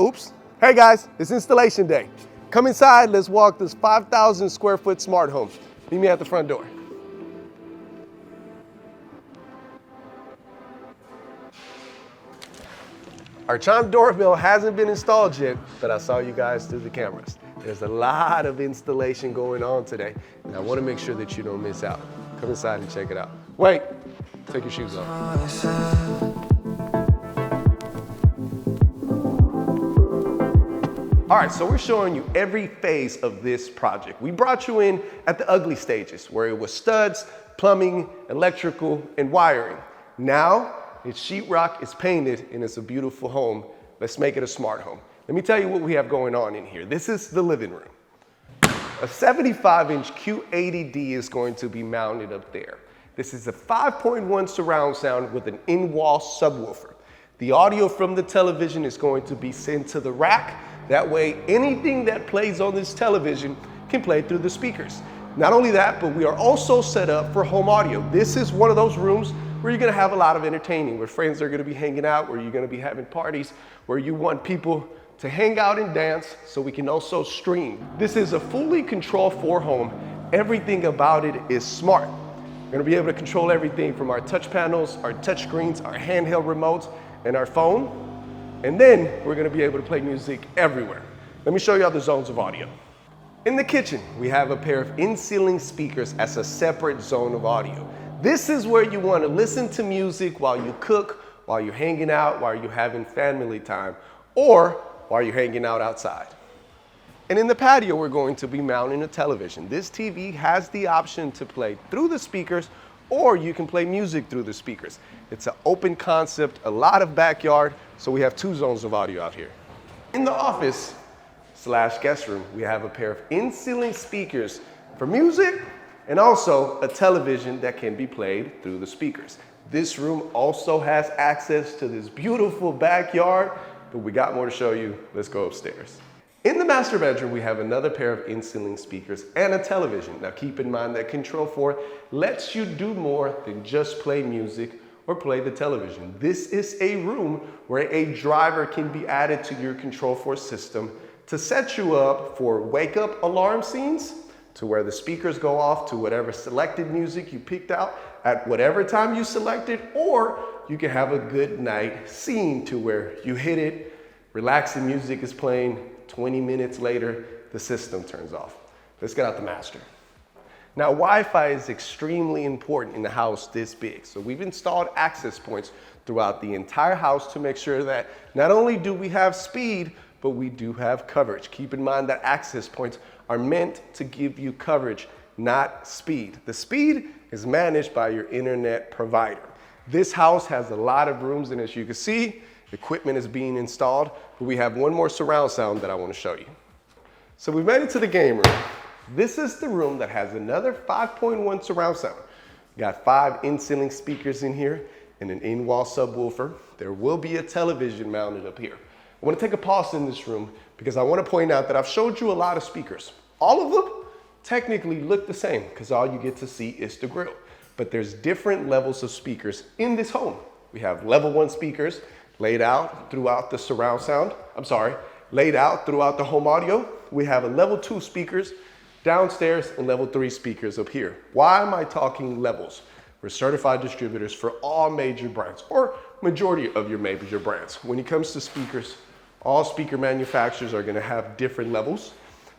Oops. Hey guys, it's installation day. Come inside, let's walk this 5,000 square foot smart home. Meet me at the front door. Our chime doorbell hasn't been installed yet, but I saw you guys through the cameras. There's a lot of installation going on today, and I want to make sure that you don't miss out. Come inside and check it out. Wait, take your shoes off. All right, so we're showing you every phase of this project. We brought you in at the ugly stages, where it was studs, plumbing, electrical, and wiring. Now, it's sheetrock, it's painted, and it's a beautiful home. Let's make it a smart home. Let me tell you what we have going on in here. This is the living room. A 75-inch Q80D is going to be mounted up there. This is a 5.1 surround sound with an in-wall subwoofer. The audio from the television is going to be sent to the rack. That way, anything that plays on this television can play through the speakers. Not only that, but we are also set up for home audio. This is one of those rooms where you're gonna have a lot of entertaining, where friends are gonna be hanging out, where you're gonna be having parties, where you want people to hang out and dance, so we can also stream. This is a fully control-for home. Everything about it is smart. We're gonna be able to control everything from our touch panels, our touch screens, our handheld remotes, and our phone. And then we're gonna be able to play music everywhere. Let me show you other zones of audio. In the kitchen, we have a pair of in-ceiling speakers as a separate zone of audio. This is where you want to listen to music while you cook, while you're hanging out, while you're having family time, or while you're hanging out outside. And in the patio, we're going to be mounting a television. This TV has the option to play through the speakers, or you can play music through the speakers. It's an open concept, a lot of backyard, so we have two zones of audio out here. In the office / guest room, we have a pair of in-ceiling speakers for music, and also a television that can be played through the speakers. This room also has access to this beautiful backyard, but we got more to show you. Let's go upstairs. In the master bedroom, we have another pair of in-ceiling speakers and a television. Now keep in mind that Control4 lets you do more than just play music or play the television. This is a room where a driver can be added to your Control4 system to set you up for wake-up alarm scenes, to where the speakers go off to whatever selected music you picked out at whatever time you selected, or you can have a good night scene to where you hit it, relaxing music is playing, 20 minutes later, the system turns off. Let's get out the master. Now, Wi-Fi is extremely important in a house this big. So we've installed access points throughout the entire house to make sure that not only do we have speed, but we do have coverage. Keep in mind that access points are meant to give you coverage, not speed. The speed is managed by your internet provider. This house has a lot of rooms, and as you can see, equipment is being installed, but we have one more surround sound that I want to show you. So we made it to the game room. This is the room that has another 5.1 surround sound. We got 5 in-ceiling speakers in here and an in-wall subwoofer. There will be a television mounted up here. I want to take a pause in this room because I want to point out that I've showed you a lot of speakers. All of them technically look the same because all you get to see is the grill. But there's different levels of speakers in this home. We have level 1 speakers laid out throughout the surround sound. Laid out throughout the home audio. We have a level 2 speakers downstairs and level 3 speakers up here. Why am I talking levels? We're certified distributors for all major brands, or majority of your major brands. When it comes to speakers, all speaker manufacturers are gonna have different levels.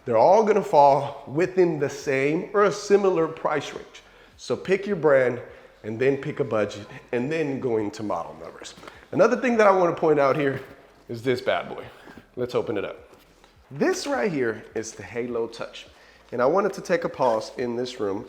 They're all gonna fall within the same or a similar price range. So pick your brand and then pick a budget and then go into model numbers. Another thing that I wanna point out here is this bad boy. Let's open it up. This right here is the Halo Touch. And I wanted to take a pause in this room,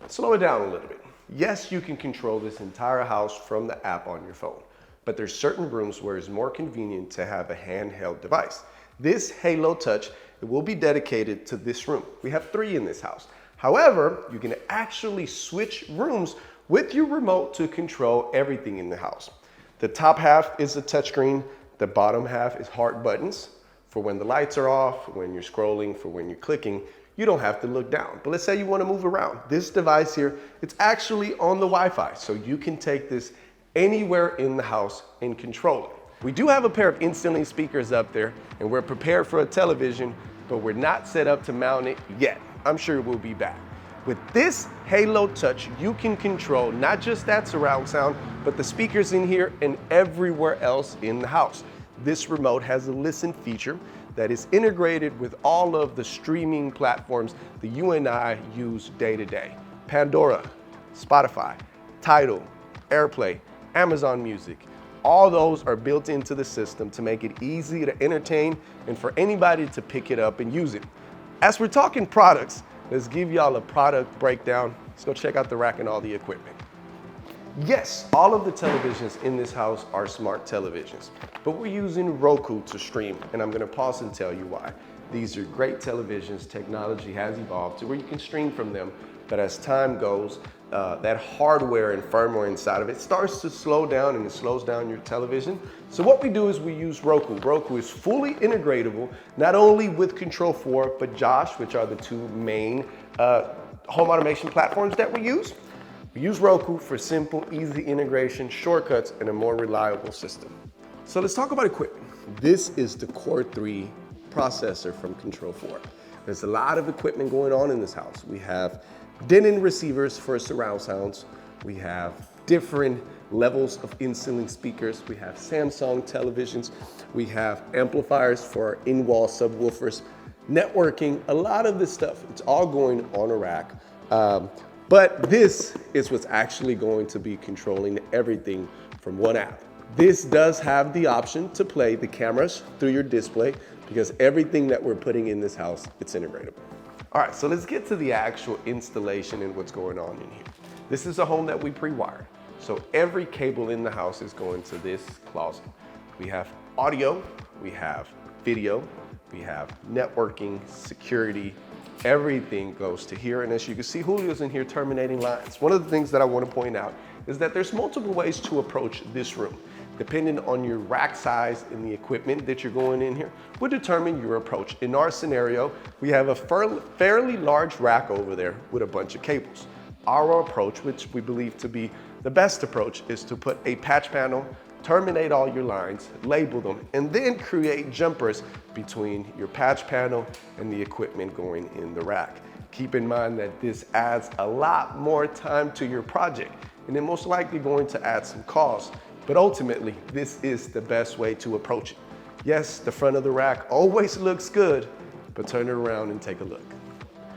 slow it down a little bit. Yes, you can control this entire house from the app on your phone, but there's certain rooms where it's more convenient to have a handheld device. This Halo Touch, it will be dedicated to this room. We have 3 in this house. However, you can actually switch rooms with your remote to control everything in the house. The top half is a touchscreen, the bottom half is heart buttons for when the lights are off, for when you're scrolling, for when you're clicking. You don't have to look down. But let's say you want to move around. This device here, it's actually on the Wi-Fi, so you can take this anywhere in the house and control it. We do have a pair of in-ceiling speakers up there, and we're prepared for a television, but we're not set up to mount it yet. I'm sure we'll be back. With this Halo Touch, you can control not just that surround sound, but the speakers in here and everywhere else in the house. This remote has a listen feature that is integrated with all of the streaming platforms that you and I use day to day. Pandora, Spotify, Tidal, AirPlay, Amazon Music. All those are built into the system to make it easy to entertain and for anybody to pick it up and use it. As we're talking products, let's give y'all a product breakdown. Let's go check out the rack and all the equipment. Yes, all of the televisions in this house are smart televisions, but we're using Roku to stream, and I'm gonna pause and tell you why. These are great televisions. Technology has evolved to where you can stream from them, but as time goes, that hardware and firmware inside of it starts to slow down, and it slows down your television. So what we do is we use Roku. Roku is fully integratable, not only with Control 4, but Josh, which are the two main home automation platforms that we use. We use Roku for simple, easy integration, shortcuts, and a more reliable system. So let's talk about equipment. This is the Core 3 processor from Control 4. There's a lot of equipment going on in this house. We have Denon receivers for surround sounds. We have different levels of in-ceiling speakers. We have Samsung televisions. We have amplifiers for in-wall subwoofers, networking, a lot of this stuff. It's all going on a rack. But this is what's actually going to be controlling everything from one app. This does have the option to play the cameras through your display because everything that we're putting in this house, it's integratable. All right, so let's get to the actual installation and what's going on in here. This is a home that we pre-wired. So every cable in the house is going to this closet. We have audio, we have video, we have networking, security, everything goes to here. And as you can see, Julio's in here terminating lines. One of the things that I want to point out is that there's multiple ways to approach this room. Depending on your rack size and the equipment that you're going in here, will determine your approach. In our scenario, we have a fairly large rack over there with a bunch of cables. Our approach, which we believe to be the best approach, is to put a patch panel, terminate all your lines, label them, and then create jumpers between your patch panel and the equipment going in the rack. Keep in mind that this adds a lot more time to your project, and then most likely going to add some cost. But ultimately, this is the best way to approach it. Yes, the front of the rack always looks good, but turn it around and take a look.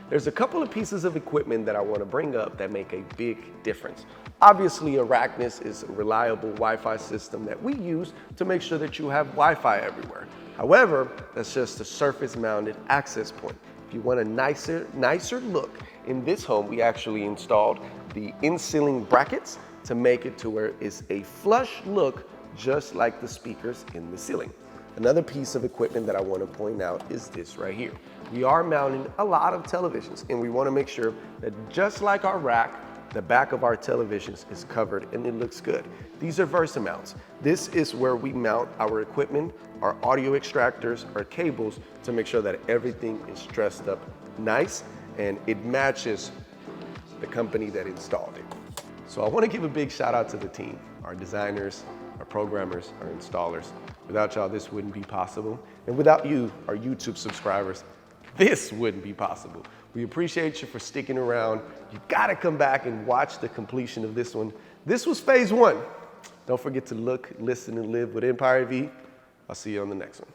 There's a couple of pieces of equipment that I want to bring up that make a big difference. Obviously, Arachnus is a reliable Wi-Fi system that we use to make sure that you have Wi-Fi everywhere. However, that's just a surface-mounted access point. If you want a nicer look, in this home, we actually installed the in-ceiling brackets to make it to where it's a flush look, just like the speakers in the ceiling. Another piece of equipment that I want to point out is this right here. We are mounting a lot of televisions, and we want to make sure that just like our rack, the back of our televisions is covered and it looks good. These are Versa mounts. This is where we mount our equipment, our audio extractors, our cables, to make sure that everything is dressed up nice and it matches the company that installed it. So I want to give a big shout out to the team, our designers, our programmers, our installers. Without y'all, this wouldn't be possible. And without you, our YouTube subscribers, this wouldn't be possible. We appreciate you for sticking around. You gotta come back and watch the completion of this one. This was phase 1. Don't forget to look, listen, and live with Empire V. I'll see you on the next one.